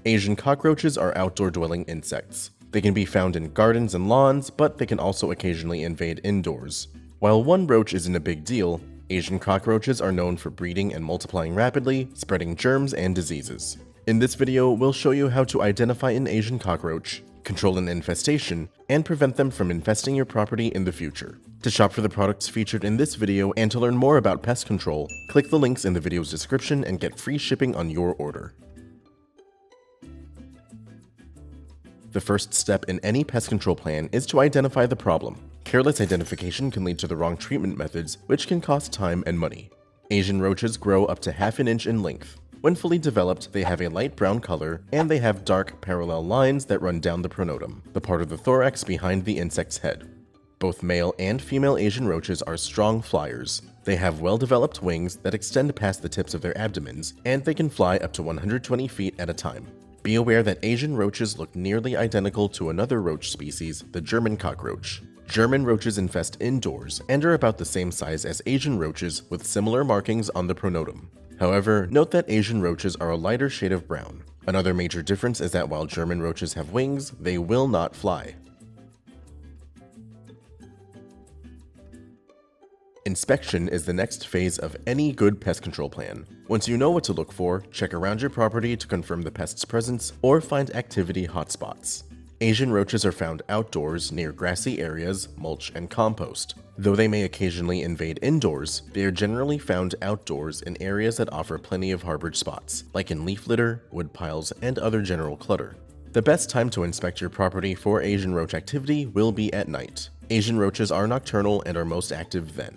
Asian cockroaches are outdoor-dwelling insects. They can be found in gardens and lawns, but they can also occasionally invade indoors. While one roach isn't a big deal, Asian cockroaches are known for breeding and multiplying rapidly, spreading germs and diseases. In this video, we'll show you how to identify an Asian cockroach, control an infestation, and prevent them from infesting your property in the future. To shop for the products featured in this video and to learn more about pest control, click the links in the video's description and get free shipping on your order. The first step in any pest control plan is to identify the problem. Careless identification can lead to the wrong treatment methods, which can cost time and money. Asian roaches grow up to half an inch in length. When fully developed, they have a light brown color, and they have dark parallel lines that run down the pronotum, the part of the thorax behind the insect's head. Both male and female Asian roaches are strong fliers. They have well-developed wings that extend past the tips of their abdomens, and they can fly up to 120 feet at a time. Be aware that Asian roaches look nearly identical to another roach species, the German cockroach. German roaches infest indoors and are about the same size as Asian roaches with similar markings on the pronotum. However, note that Asian roaches are a lighter shade of brown. Another major difference is that while German roaches have wings, they will not fly. Inspection is the next phase of any good pest control plan. Once you know what to look for, check around your property to confirm the pest's presence or find activity hotspots. Asian roaches are found outdoors near grassy areas, mulch, and compost. Though they may occasionally invade indoors, they are generally found outdoors in areas that offer plenty of harborage spots, like in leaf litter, wood piles, and other general clutter. The best time to inspect your property for Asian roach activity will be at night. Asian roaches are nocturnal and are most active then.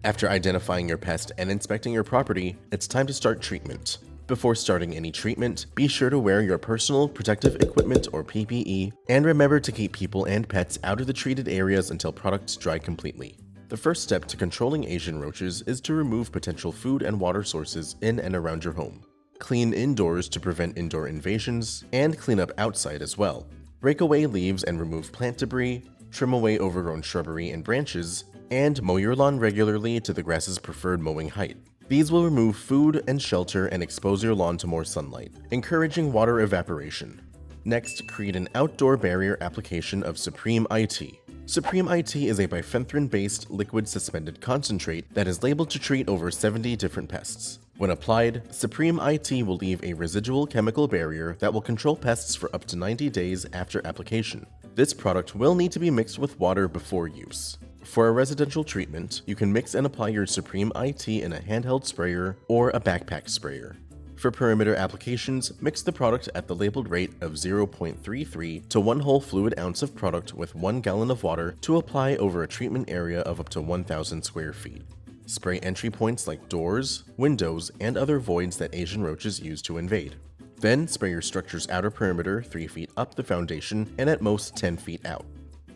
After identifying your pest and inspecting your property, it's time to start treatment. Before starting any treatment, be sure to wear your personal protective equipment or PPE, and remember to keep people and pets out of the treated areas until products dry completely. The first step to controlling Asian roaches is to remove potential food and water sources in and around your home. Clean indoors to prevent indoor invasions, and clean up outside as well. Rake away leaves and remove plant debris, trim away overgrown shrubbery and branches, and mow your lawn regularly to the grass's preferred mowing height. These will remove food and shelter and expose your lawn to more sunlight, encouraging water evaporation. Next, create an outdoor barrier application of Supreme IT. Supreme IT is a bifenthrin-based liquid suspended concentrate that is labeled to treat over 70 different pests. When applied, Supreme IT will leave a residual chemical barrier that will control pests for up to 90 days after application. This product will need to be mixed with water before use. For a residential treatment, you can mix and apply your Supreme IT in a handheld sprayer or a backpack sprayer. For perimeter applications, mix the product at the labeled rate of 0.33 to 1 whole fluid ounce of product with 1 gallon of water to apply over a treatment area of up to 1,000 square feet. Spray entry points like doors, windows, and other voids that Asian roaches use to invade. Then spray your structure's outer perimeter 3 feet up the foundation and at most 10 feet out.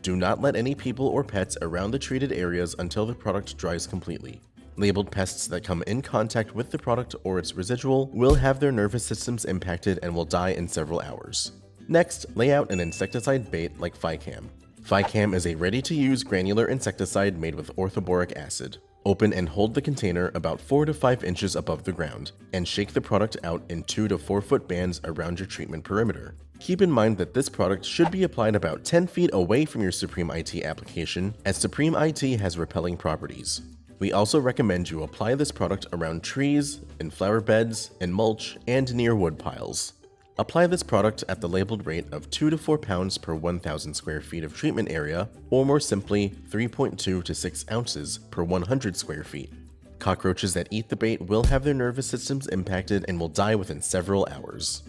Do not let any people or pets around the treated areas until the product dries completely. Labeled pests that come in contact with the product or its residual will have their nervous systems impacted and will die in several hours. Next, lay out an insecticide bait like Ficam. Ficam is a ready-to-use granular insecticide made with orthoboric acid. Open and hold the container about 4 to 5 inches above the ground, and shake the product out in 2 to 4 foot bands around your treatment perimeter. Keep in mind that this product should be applied about 10 feet away from your Supreme IT application, as Supreme IT has repelling properties. We also recommend you apply this product around trees, in flower beds, in mulch, and near wood piles. Apply this product at the labeled rate of 2 to 4 pounds per 1,000 square feet of treatment area, or more simply, 3.2 to 6 ounces per 100 square feet. Cockroaches that eat the bait will have their nervous systems impacted and will die within several hours.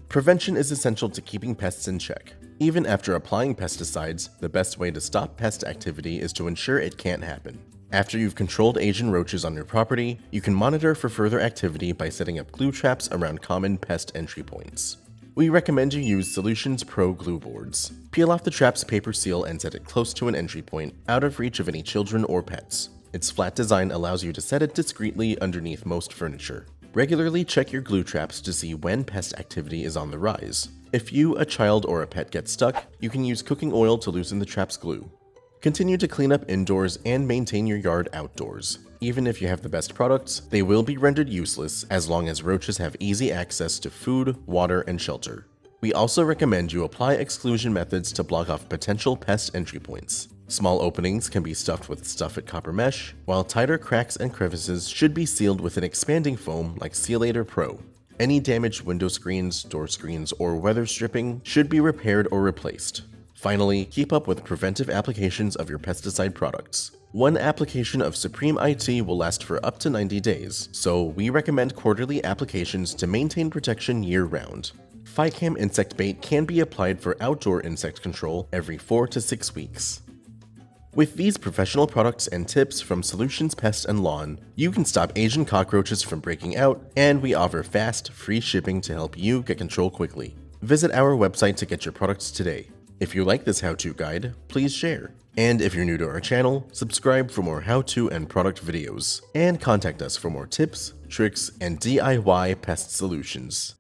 Prevention is essential to keeping pests in check. Even after applying pesticides, the best way to stop pest activity is to ensure it can't happen. After you've controlled Asian roaches on your property, you can monitor for further activity by setting up glue traps around common pest entry points. We recommend you use Solutions Pro glue boards. Peel off the trap's paper seal and set it close to an entry point, out of reach of any children or pets. Its flat design allows you to set it discreetly underneath most furniture. Regularly check your glue traps to see when pest activity is on the rise. If you, a child, or a pet get stuck, you can use cooking oil to loosen the trap's glue. Continue to clean up indoors and maintain your yard outdoors. even if you have the best products, they will be rendered useless as long as roaches have easy access to food, water, and shelter. We also recommend you apply exclusion methods to block off potential pest entry points. Small openings can be stuffed with stuffed copper mesh, while tighter cracks and crevices should be sealed with an expanding foam like Sealator Pro. Any damaged window screens, door screens, or weather stripping should be repaired or replaced. Finally, keep up with preventive applications of your pesticide products. One application of Supreme IT will last for up to 90 days, so we recommend quarterly applications to maintain protection year-round. Ficam Insect bait can be applied for outdoor insect control every 4 to 6 weeks. With these professional products and tips from Solutions Pest and Lawn, you can stop Asian cockroaches from breaking out, and we offer fast, free shipping to help you get control quickly. Visit our website to get your products today. If you like this how-to guide, please share. And if you're new to our channel, subscribe for more how-to and product videos. And contact us for more tips, tricks, and DIY pest solutions.